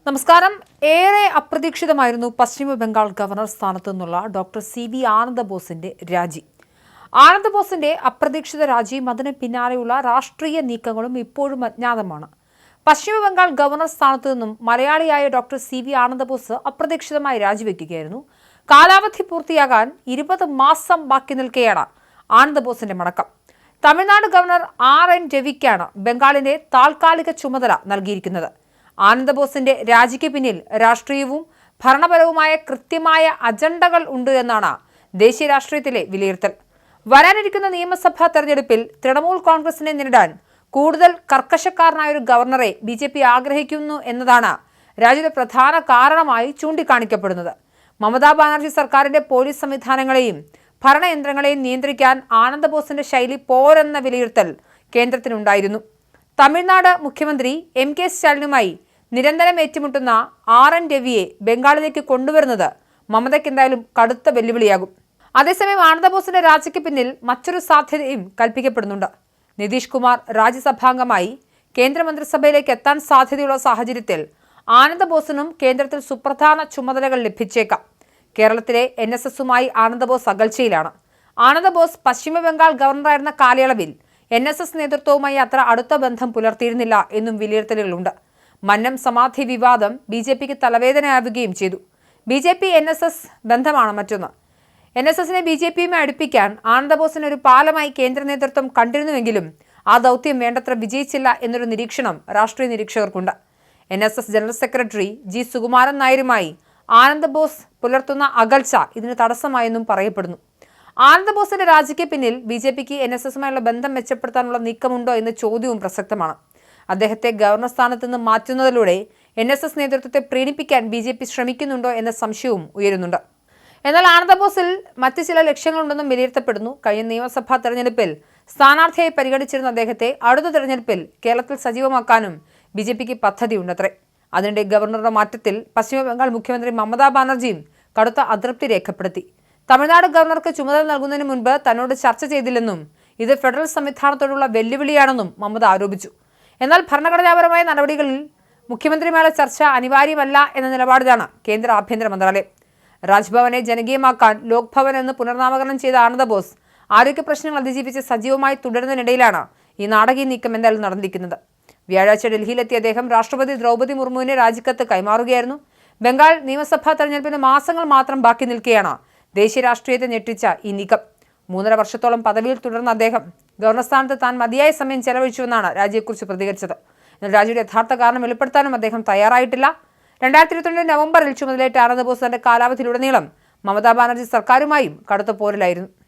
നമസ്കാരം. ഏറെ അപ്രതീക്ഷിതമായിരുന്നു പശ്ചിമ ബംഗാൾ ഗവർണർ സ്ഥാനത്തു നിന്നുള്ള ഡോക്ടർ CB ആനന്ദബോസിന്റെ രാജി. ആനന്ദബോസിന്റെ അപ്രതീക്ഷിത രാജിയും അതിന് പിന്നാലെയുള്ള രാഷ്ട്രീയ നീക്കങ്ങളും ഇപ്പോഴും അജ്ഞാതമാണ്. പശ്ചിമ ബംഗാൾ ഗവർണർ സ്ഥാനത്തു നിന്നും മലയാളിയായ ഡോക്ടർ CB ആനന്ദബോസ് അപ്രതീക്ഷിതമായി രാജിവെക്കുകയായിരുന്നു. കാലാവധി പൂർത്തിയാകാൻ 20 മാസം ബാക്കി നിൽക്കെയാണ് ആനന്ദബോസിന്റെ മടക്കം. തമിഴ്നാട് ഗവർണർ RN രവിക്കാണ് ബംഗാളിന്റെ താൽക്കാലിക ചുമതല നൽകിയിരിക്കുന്നത്. ആനന്ദബോസിന്റെ രാജിക്ക് പിന്നിൽ രാഷ്ട്രീയവും ഭരണപരവുമായ കൃത്യമായ അജണ്ടകൾ ഉണ്ട് എന്നാണ് ദേശീയ രാഷ്ട്രീയത്തിലെ വിലയിരുത്തൽ. വരാനിരിക്കുന്ന നിയമസഭാ തെരഞ്ഞെടുപ്പിൽ തൃണമൂൽ കോൺഗ്രസിനെ നേരിടാൻ കൂടുതൽ കർക്കശക്കാരനായ ഒരു ഗവർണറെ BJP ആഗ്രഹിക്കുന്നു എന്നതാണ് രാജ്യത്തെ പ്രധാന കാരണമായി ചൂണ്ടിക്കാണിക്കപ്പെടുന്നത്. മമതാ ബാനർജി സർക്കാരിന്റെ പോലീസ് സംവിധാനങ്ങളെയും ഭരണയന്ത്രങ്ങളെയും നിയന്ത്രിക്കാൻ ആനന്ദബോസിന്റെ ശൈലി പോരെന്ന വിലയിരുത്തൽ കേന്ദ്രത്തിനുണ്ടായിരുന്നു. തമിഴ്നാട് മുഖ്യമന്ത്രി MK സ്റ്റാലിനുമായി നിരന്തരം ഏറ്റുമുട്ടുന്ന RN രവിയെ ബംഗാളിലേക്ക് കൊണ്ടുവരുന്നത് മമതയ്ക്ക് എന്തായാലും കടുത്ത വെല്ലുവിളിയാകും. അതേസമയം ആനന്ദബോസിന്റെ രാജിക്ക് പിന്നിൽ മറ്റൊരു സാധ്യതയും കൽപ്പിക്കപ്പെടുന്നുണ്ട്. നിതീഷ് കുമാർ രാജ്യസഭാംഗമായി കേന്ദ്രമന്ത്രിസഭയിലേക്ക് എത്താൻ സാധ്യതയുള്ള സാഹചര്യത്തിൽ ആനന്ദബോസിനും കേന്ദ്രത്തിൽ സുപ്രധാന ചുമതലകൾ ലഭിച്ചേക്കാം. കേരളത്തിലെ NSSുമായി ആനന്ദബോസ് അകൽച്ചയിലാണ്. ആനന്ദബോസ് പശ്ചിമ ബംഗാൾ ഗവർണറായിരുന്ന കാലയളവിൽ NSS നേതൃത്വവുമായി അത്ര അടുത്ത ബന്ധം പുലർത്തിയിരുന്നില്ല എന്നും വിലയിരുത്തലുകളുണ്ട്. മന്നം സമാധി വിവാദം BJPക്ക് തലവേദനയാവുകയും ചെയ്തു. BJP-NSS ബന്ധമാണ് മറ്റൊന്ന്. NSSനെ BJPയുമായി അടുപ്പിക്കാൻ ആനന്ദബോസിന് ഒരു പാലമായി കേന്ദ്ര നേതൃത്വം കണ്ടിരുന്നുവെങ്കിലും ആ ദൗത്യം വേണ്ടത്ര വിജയിച്ചില്ല എന്നൊരു നിരീക്ഷണം രാഷ്ട്രീയ നിരീക്ഷകർക്കുണ്ട്. NSS general secretary G. Sukumaran നായരുമായി ആനന്ദബോസ് പുലർത്തുന്ന അകൽച്ച ഇതിന് തടസ്സമായെന്നും പറയപ്പെടുന്നു. ആനന്ദബോസിന്റെ രാജിക്ക് പിന്നിൽ BJPക്ക് NSSുമായുള്ള ബന്ധം മെച്ചപ്പെടുത്താനുള്ള നീക്കമുണ്ടോ എന്ന ചോദ്യവും പ്രസക്തമാണ്. അദ്ദേഹത്തെ ഗവർണർ സ്ഥാനത്ത് നിന്ന് മാറ്റുന്നതിലൂടെ NSS നേതൃത്വത്തെ പ്രീണിപ്പിക്കാൻ BJP ശ്രമിക്കുന്നുണ്ടോ എന്ന സംശയവും ഉയരുന്നുണ്ട്. എന്നാൽ ആനന്ദബോസിൽ മറ്റ് ചില ലക്ഷ്യങ്ങളുണ്ടെന്നും വിലയിരുത്തപ്പെടുന്നു. കഴിഞ്ഞ നിയമസഭാ തെരഞ്ഞെടുപ്പിൽ സ്ഥാനാർത്ഥിയായി പരിഗണിച്ചിരുന്ന അദ്ദേഹത്തെ അടുത്ത തെരഞ്ഞെടുപ്പിൽ കേരളത്തിൽ സജീവമാക്കാനും BJPക്ക് പദ്ധതിയുണ്ടത്രേ. അതിനിടെ ഗവർണറുടെ മാറ്റത്തിൽ പശ്ചിമ ബംഗാൾ മുഖ്യമന്ത്രി മമതാ ബാനർജിയും കടുത്ത അതൃപ്തി രേഖപ്പെടുത്തി. തമിഴ്നാട് ഗവർണർക്ക് ചുമതല നൽകുന്നതിന് മുൻപ് തന്നോട് ചർച്ച ചെയ്തില്ലെന്നും ഇത് ഫെഡറൽ സംവിധാനത്തോടുള്ള വെല്ലുവിളിയാണെന്നും മമത ആരോപിച്ചു. എന്നാൽ ഭരണഘടനാപരമായ നടപടികളിൽ മുഖ്യമന്ത്രിയുമായുള്ള ചർച്ച അനിവാര്യമല്ല എന്ന നിലപാടിലാണ് കേന്ദ്ര ആഭ്യന്തര മന്ത്രാലയം. രാജ്ഭവനെ ജനകീയമാക്കാൻ ലോക്ഭവൻ എന്ന് പുനർനാമകരണം ചെയ്ത ആനന്ദബോസ് ആരോഗ്യ പ്രശ്നങ്ങൾ അതിജീവിച്ച് സജീവമായി തുടരുന്നതിനിടയിലാണ് ഈ നാടകീയ നീക്കം എന്തായാലും നടന്നിരിക്കുന്നത്. വ്യാഴാഴ്ച ഡൽഹിയിലെത്തിയ അദ്ദേഹം രാഷ്ട്രപതി ദ്രൗപദി മുർമുവിന് രാജിക്കത്ത് കൈമാറുകയായിരുന്നു. ബംഗാൾ നിയമസഭാ തെരഞ്ഞെടുപ്പിന് മാസങ്ങൾ മാത്രം ബാക്കി നിൽക്കെയാണ് ദേശീയ രാഷ്ട്രീയത്തെ ഞെട്ടിച്ച ഈ നീക്കം. 3.5 വർഷത്തോളം പദവിയിൽ തുടർന്ന അദ്ദേഹം ഗവർണർ സ്ഥാനത്ത് താൻ മതിയായ സമയം ചെലവഴിച്ചുവെന്നാണ് രാജിയെക്കുറിച്ച് പ്രതികരിച്ചത്. എന്നാൽ രാജിയുടെ യഥാർത്ഥ കാരണം വെളിപ്പെടുത്താനും അദ്ദേഹം തയ്യാറായിട്ടില്ല. 2022 നവംബറിൽ ചുമതലയേറ്റ ആനന്ദബോസ് തന്റെ കാലാവധിയിലുടനീളം മമതാ ബാനർജി സർക്കാരുമായും കടുത്ത പോരിലായിരുന്നു.